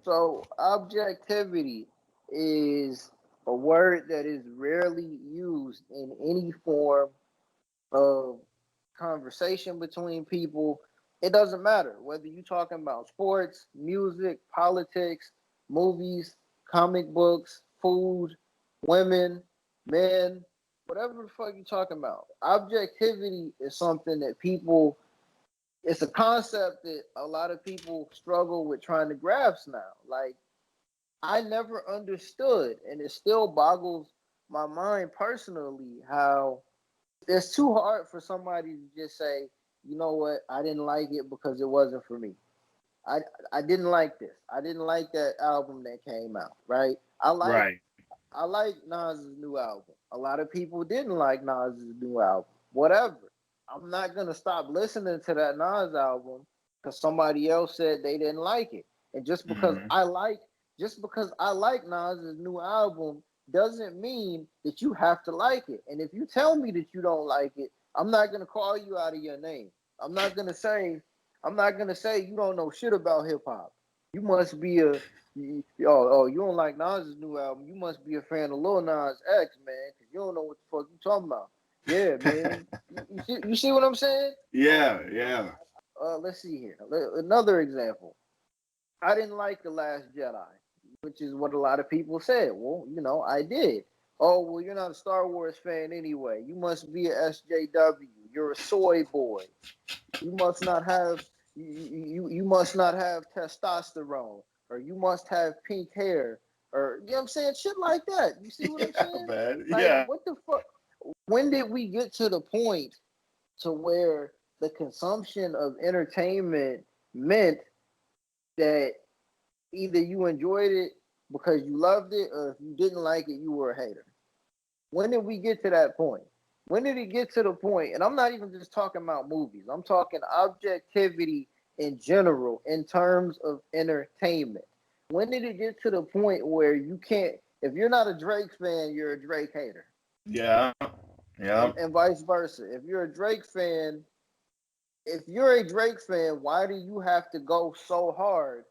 So objectivity is a word that is rarely used in any form of conversation between people. It doesn't matter whether you're talking about sports, music, politics, movies, comic books, food, women, men, whatever the fuck you're talking about. Objectivity is something that people, it's a concept that a lot of people struggle with trying to grasp now. Like, I never understood, and it still boggles my mind personally, how it's too hard for somebody to just say, you know what, I didn't like it because it wasn't for me. I I didn't like this. I didn't like that album that came out, right? Right. I like Nas's new album. A lot of people didn't like Nas's new album. Whatever. I'm not gonna stop listening to that Nas album because somebody else said they didn't like it. And Hmm. just because I like Nas's new album doesn't mean that you have to like it. And if you tell me that you don't like it, I'm not gonna call you out of your name. I'm not gonna say I'm not gonna say you don't know shit about hip hop. You must be a you don't like Nas's new album. You must be a fan of Lil Nas X, man, because you don't know what the fuck you talking about. Yeah, man. You see what I'm saying? Yeah, yeah. Let's see here. Another example. I didn't like The Last Jedi, which is what a lot of people said. Well, I did. Oh, well, you're not a Star Wars fan anyway. You must be a SJW. You're a soy boy. You must not have you must not have testosterone, or you must have pink hair, or you know what I'm saying, shit like that. You see what I'm Yeah, saying? man. Like, Yeah. what the fuck? When did we get to the point to where the consumption of entertainment meant that either you enjoyed it because you loved it, or if you didn't like it, you were a hater? When did we get to that point? When did it get to the point? And I'm not even just talking about movies. I'm talking objectivity in general in terms of entertainment. When did it get to the point where you can't, if you're not a Drake fan, you're a Drake hater? Yeah. Yeah. And vice versa. If you're a Drake fan, why do you have to go so hard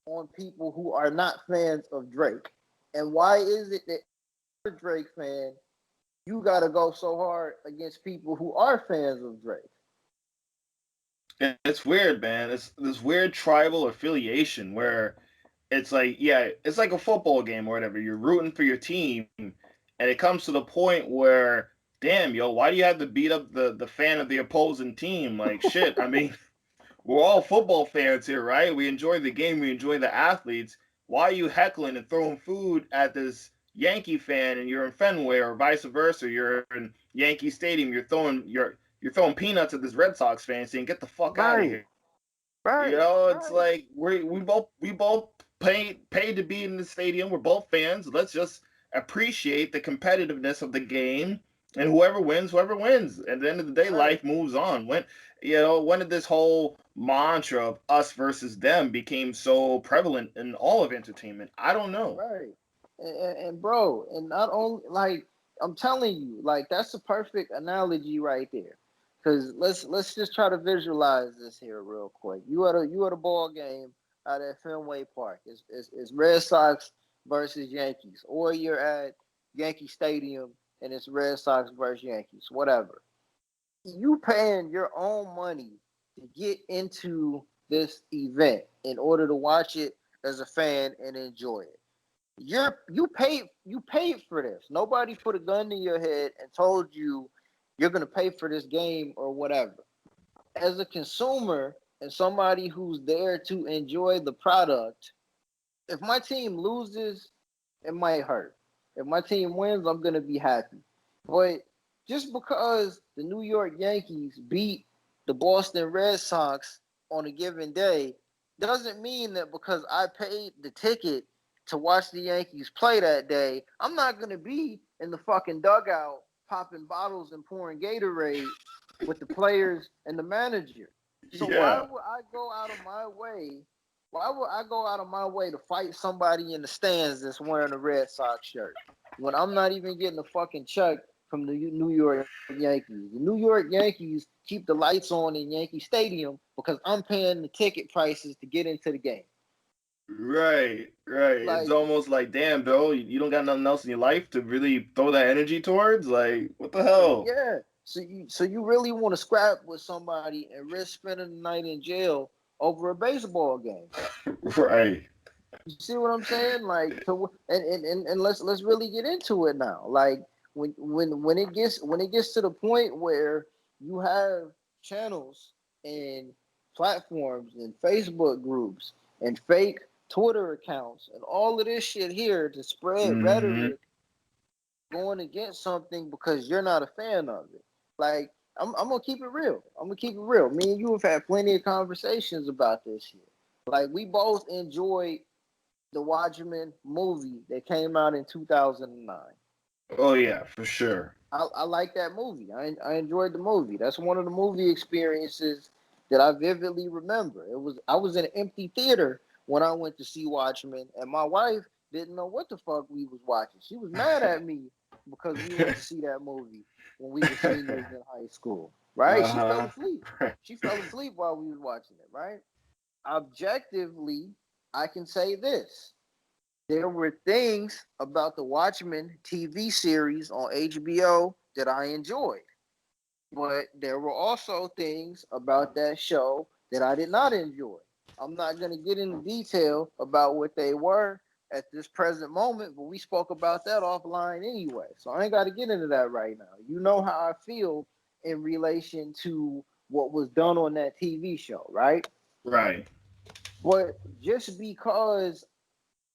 on people who are not fans of Drake? And why is it that you're a Drake fan, you got to go so hard against people who are fans of Drake? It's weird, man. It's this weird tribal affiliation where it's like, yeah, it's like a football game or whatever. You're rooting for your team, and it comes to the point where, damn, yo, why do you have to beat up the fan of the opposing team? Like, shit. I mean, we're all football fans here, right? We enjoy the game, we enjoy the athletes. Why are you heckling and throwing food at this Yankee fan and you're in Fenway, or vice versa? You're in Yankee Stadium, you're throwing peanuts at this Red Sox fan saying, "Get the fuck out of Right, here." You right, know, it's right, like we both paid to be in the stadium. We're both fans. Let's just appreciate the competitiveness of the game, and whoever wins. At the end of the day, right, life moves on. When did this whole mantra of us versus them became so prevalent in all of entertainment? I don't know. right. And bro, and not only, like, I'm telling you, like, that's a perfect analogy right there. Cause let's just try to visualize this here real quick. You at a ball game out at Fenway Park. It's Red Sox versus Yankees, or you're at Yankee Stadium and it's Red Sox versus Yankees, whatever. You paying your own money to get into this event in order to watch it as a fan and enjoy it. You paid for this. Nobody put a gun to your head and told you you're gonna pay for this game or whatever. As a consumer and somebody who's there to enjoy the product, if my team loses, it might hurt. If my team wins, I'm gonna be happy. But just because the New York Yankees beat the Boston Red Sox on a given day doesn't mean that because I paid the ticket to watch the Yankees play that day, I'm not gonna be in the fucking dugout popping bottles and pouring Gatorade with the players and the manager. So why Yeah, would I go out of my way to fight somebody in the stands that's wearing a Red Sox shirt when I'm not even getting a fucking check from the New York Yankees? The New York Yankees keep the lights on in Yankee Stadium because I'm paying the ticket prices to get into the game. Right, right. It's Like, almost like, damn, bro, you don't got nothing else in your life to really throw that energy towards. Like, what the hell? yeah. So you really want to scrap with somebody and risk spending the night in jail over a baseball game? Right. You see what I'm saying? Like, and let's really get into it now. Like, when it gets to the point where you have channels and platforms and Facebook groups and fake Twitter accounts and all of this shit here to spread Hmm. rhetoric going against something because you're not a fan of it. Like, I'm gonna keep it real. I'm gonna keep it real. Me and you have had plenty of conversations about this shit. Like, we both enjoyed the Watchmen movie that came out in 2009. Oh yeah, for sure. I like that movie. I enjoyed the movie. That's one of the movie experiences that I vividly remember. I was in an empty theater when I went to see Watchmen, and my wife didn't know what the fuck we was watching. She was mad at me because we went to see that movie when we were seniors in high school. Right? She fell Uh-huh. asleep. She fell asleep while we was watching it. Right? Objectively, I can say this: there were things about the Watchmen TV series on HBO that I enjoyed, but there were also things about that show that I did not enjoy. I'm not going to get into detail about what they were at this present moment, but we spoke about that offline anyway. So I ain't got to get into that right now. You know how I feel in relation to what was done on that TV show, right? Right. But just because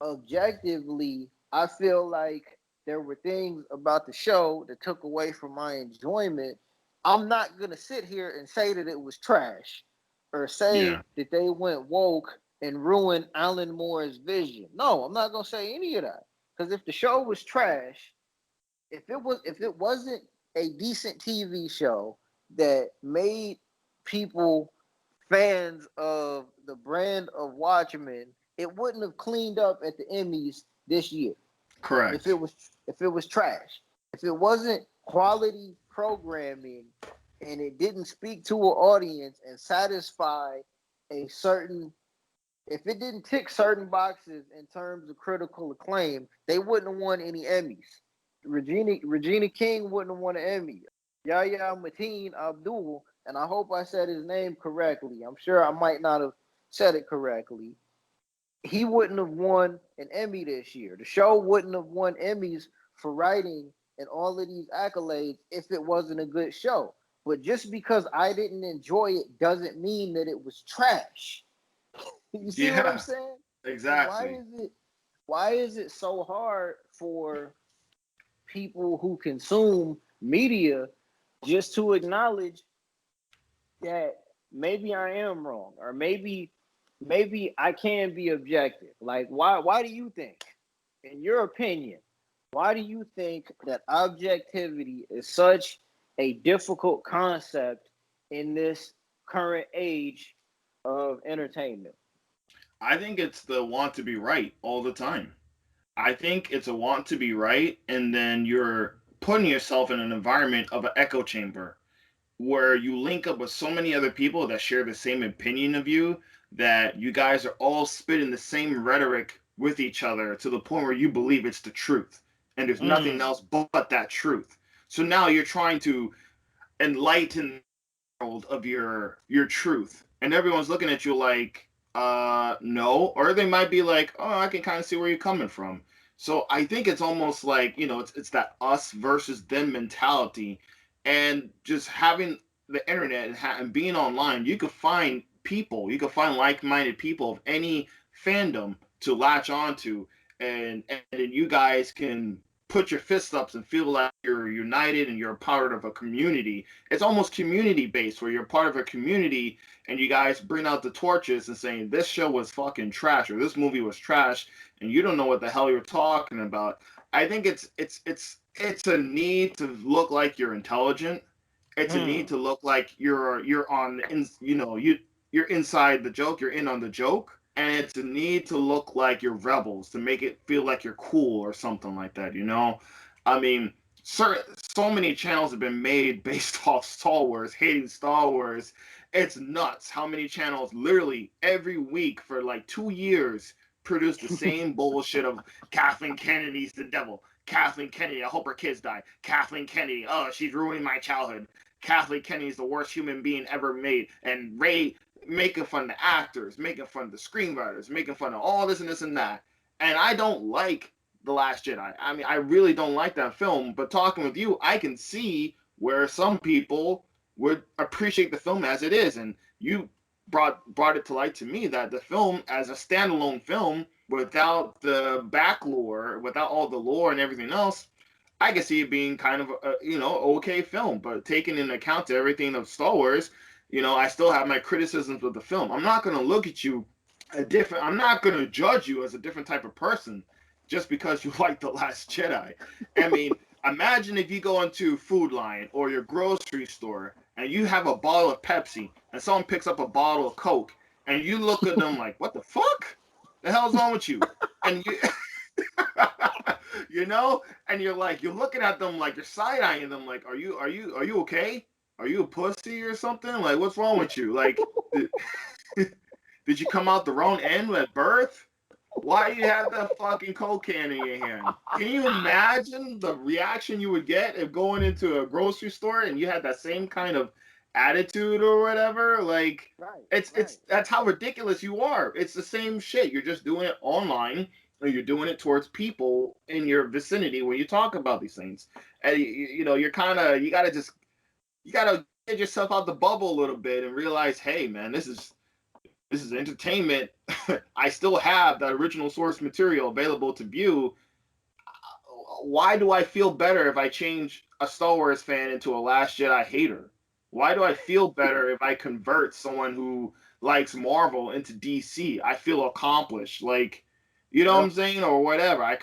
objectively, I feel like there were things about the show that took away from my enjoyment. I'm not gonna sit here and say that it was trash or say Yeah. that they went woke and ruined Alan Moore's vision. No, I'm not gonna say any of that. Because if the show was trash, if it wasn't a decent TV show that made people fans of the brand of Watchmen, it wouldn't have cleaned up at the Emmys this year. If it Correct. was if it was trash, if it wasn't quality programming and it didn't speak to an audience and satisfy a certain if it didn't tick certain boxes in terms of critical acclaim, they wouldn't have won any Emmys. Regina King wouldn't have won an Emmy. Yahya Mateen Abdul, and I hope I said his name correctly. I'm sure I might not have said it correctly. He wouldn't have won an Emmy this year. The show wouldn't have won Emmys for writing and all of these accolades if it wasn't a good show. But just because I didn't enjoy it doesn't mean that it was trash. You see what I'm Yeah. saying? And Exactly. why is it so hard for people who consume media just to acknowledge that maybe I am wrong or maybe I can be objective. Like, why do you think, in your opinion, why do you think that objectivity is such a difficult concept in this current age of entertainment? I think it's the want to be right all the time. I think it's a want to be right, and then you're putting yourself in an environment of an echo chamber where you link up with so many other people that share the same opinion of you that you guys are all spitting the same rhetoric with each other to the point where you believe it's the truth and there's nothing Mm. else but that truth. So now you're trying to enlighten the world of your truth, and everyone's looking at you like no, or they might be like, oh, I can kind of see where you're coming from. So I think it's almost like, it's that us versus them mentality, and just having the internet and being online, you could find people, you could find like-minded people of any fandom to latch onto, and then you guys can put your fists up and feel like you're united and you're a part of a community. It's almost community based where you're part of a community and you guys bring out the torches and saying this show was fucking trash or this movie was trash and you don't know what the hell you're talking about. I think it's a need to look like you're intelligent. It's a need Mm. to look like you're on you're inside the joke, you're in on the joke, and it's a need to look like you're rebels to make it feel like you're cool or something like that. I mean, so many channels have been made based off Star Wars, hating Star Wars. It's nuts how many channels literally every week for like 2 years produce the same bullshit of Kathleen Kennedy's the devil. Kathleen Kennedy, I hope her kids die. Kathleen Kennedy, oh, she's ruining my childhood. Kathleen Kennedy's the worst human being ever made. And Ray making fun of the actors, making fun of the screenwriters, making fun of all this and this and that. And I don't like The Last Jedi. I mean, I really don't like that film. But talking with you, I can see where some people would appreciate the film as it is. And you brought it to light to me that the film, as a standalone film, without the back lore, without all the lore and everything else, I can see it being kind of a okay film. But taking into account to everything of Star Wars, I still have my criticisms of the film. I'm not going to look at you I'm not going to judge you as a different type of person just because you like The Last Jedi. I mean, imagine if you go into Food Lion or your grocery store and you have a bottle of Pepsi and someone picks up a bottle of Coke and you look at them like, what the fuck? The hell's wrong with you? And you, and you're looking at them like you're side-eyeing them like, are you okay? Are you a pussy or something? Like, what's wrong with you? Like, did you come out the wrong end at birth? Why do you have that fucking Coke can in your hand? Can you imagine the reaction you would get if going into a grocery store and you had that same kind of attitude or whatever? Like, it's that's how ridiculous you are. It's the same shit. You're just doing it online, or you're doing it towards people in your vicinity when you talk about these things. And you're you gotta get yourself out the bubble a little bit and realize, hey man, this is entertainment. I still have that original source material available to view. Why do I feel better if I change a Star Wars fan into a Last Jedi hater? Why do I feel better if I convert someone who likes Marvel into DC? I feel accomplished. Like, you know what I'm saying? Or whatever. I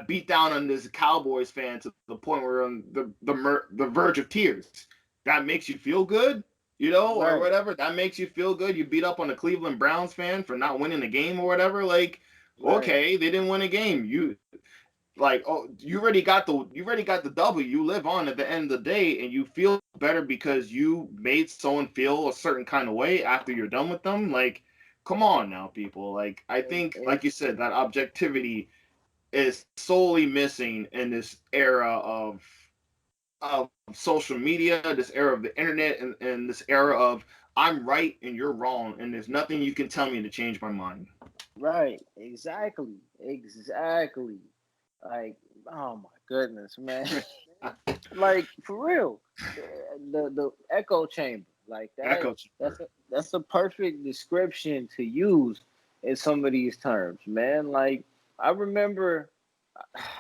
beat down on this Cowboys fan to the point where we're on the verge of tears. That makes you feel good? Or whatever. That makes you feel good. You beat up on a Cleveland Browns fan for not winning the game or whatever. Like, okay, they didn't win a game. You already got the W. You live on at the end of the day, and you feel better because you made someone feel a certain kind of way after you're done with them. Like, come on now, people. Like, I think, like you said, that objectivity is solely missing in this era of social media, this era of the internet, and this era of I'm right and you're wrong, and there's nothing you can tell me to change my mind. Right. Exactly. Like, oh my goodness, man. Like, for real, the echo chamber, like that. That's a perfect description to use in some of these terms, man. Like, I remember,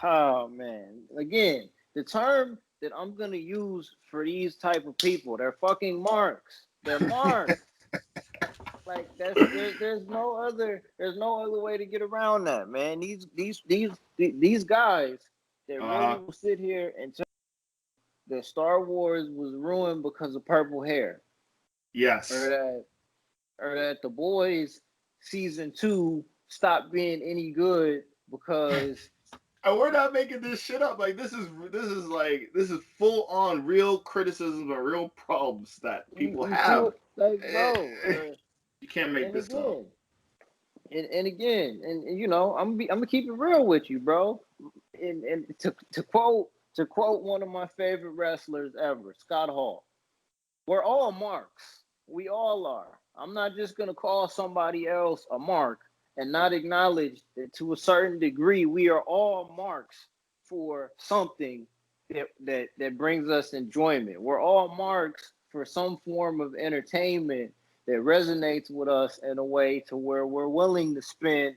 oh man, again, the term that I'm gonna use for these type of people, they're fucking marks. They're marks. Like, there's no other way to get around that, man. These guys that really will sit here and tell that Star Wars was ruined because of purple hair. Yes. Or that The Boys season 2 stopped being any good because and we're not making this shit up. Like, this is full on real criticisms and real problems that people have. Like, bro, you can't make this up. And again, I'm gonna keep it real with you, bro. And to quote one of my favorite wrestlers ever, Scott Hall, we're all marks. We all are. I'm not just gonna call somebody else a mark and not acknowledge that to a certain degree we are all marks for something that brings us enjoyment. We're all marks for some form of entertainment that resonates with us in a way to where we're willing to spend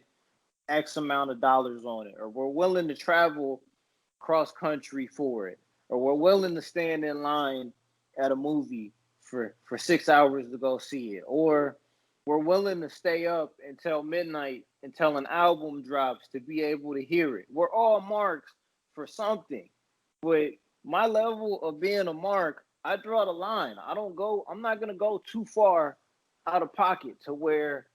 X amount of dollars on it, or we're willing to travel cross country for it, or we're willing to stand in line at a movie for 6 hours to go see it, or we're willing to stay up until midnight until an album drops to be able to hear it. We're all marks for something. But my level of being a mark, I draw the line. I'm not going to go too far out of pocket to where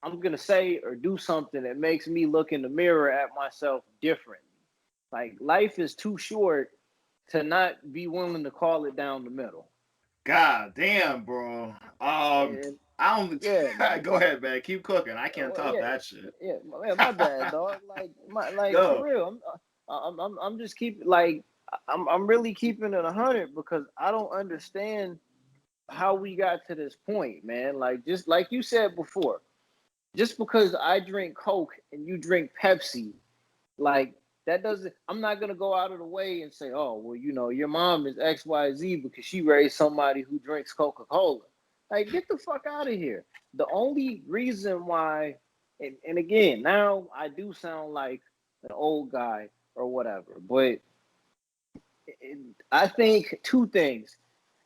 I'm going to say or do something that makes me look in the mirror at myself differently. Like, life is too short to not be willing to call it down the middle. God damn, bro. I don't. Yeah, man. Go ahead, man. Keep cooking. I can't Well, top yeah, that shit. yeah, man, my bad, dog. Like for Go. real. I'm just keep like I'm really keeping it 100 because I don't understand how we got to this point, man. Like just like you said before, just because I drink Coke and you drink Pepsi, like that doesn't. I'm not gonna go out of the way and say, oh, well, your mom is XYZ because she raised somebody who drinks Coca-Cola. Like, get the fuck out of here. The only reason why, and again, now I do sound like an old guy or whatever, but I think two things.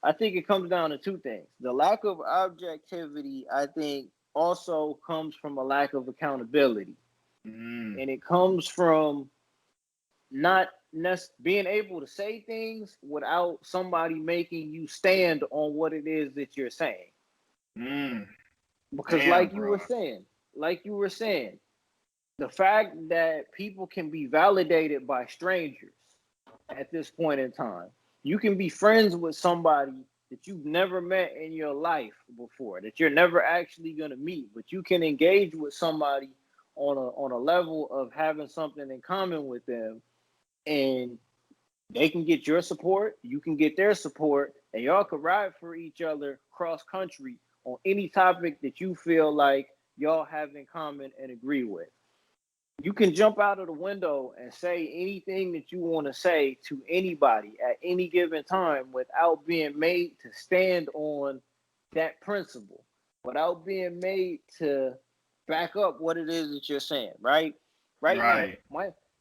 I think it comes down to two things. The lack of objectivity, I think, also comes from a lack of accountability. Mm. And it comes from not being able to say things without somebody making you stand on what it is that you're saying. Mm. Because Damn, bro. like you were saying, the fact that people can be validated by strangers at this point in time. You can be friends with somebody that you've never met in your life before, that you're never actually going to meet, but you can engage with somebody on a level of having something in common with them, and they can get your support, you can get their support, and y'all can ride for each other cross country on any topic that you feel like y'all have in common and agree with. You can jump out of the window and say anything that you want to say to anybody at any given time without being made to stand on that principle, without being made to back up what it is that you're saying, right? Right now,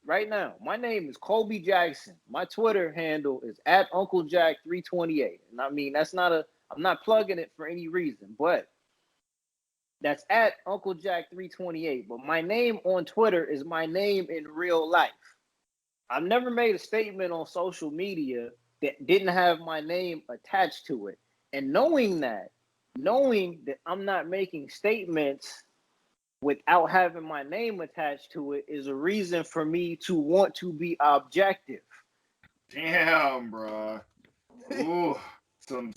Right. my name is Kobe Jackson. My Twitter handle is at Uncle Jack 328. And I mean, I'm not plugging it for any reason, but that's at Uncle Jack 328. But my name on Twitter is my name in real life. I've never made a statement on social media that didn't have my name attached to it. And knowing that I'm not making statements without having my name attached to it is a reason for me to want to be objective. Damn, bro. Ooh, You, some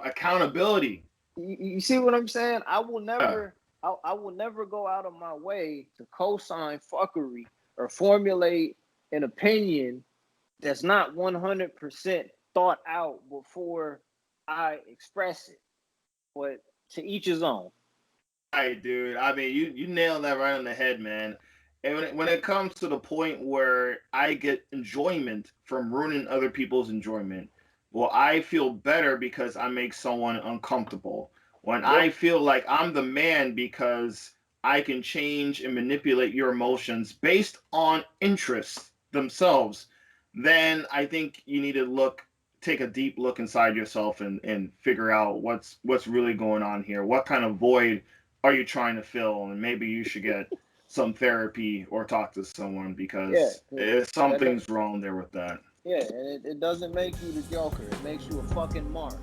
accountability. you see what I'm saying? Yeah. I will never go out of my way to co-sign fuckery or formulate an opinion that's not 100% thought out before I express it. But to each his own. Right, dude. I mean, you nailed that right on the head, man. And when it comes to the point where I get enjoyment from ruining other people's enjoyment, well, I feel better because I make someone uncomfortable. When Yep. I feel like I'm the man because I can change and manipulate your emotions based on interests themselves, then I think you need to take a deep look inside yourself and figure out what's really going on here. What kind of void are you trying to fill? And maybe you should get some therapy or talk to someone Yeah. because 'Cause that something's wrong there with that. yeah, and it doesn't make you the Joker. It makes you a fucking mark.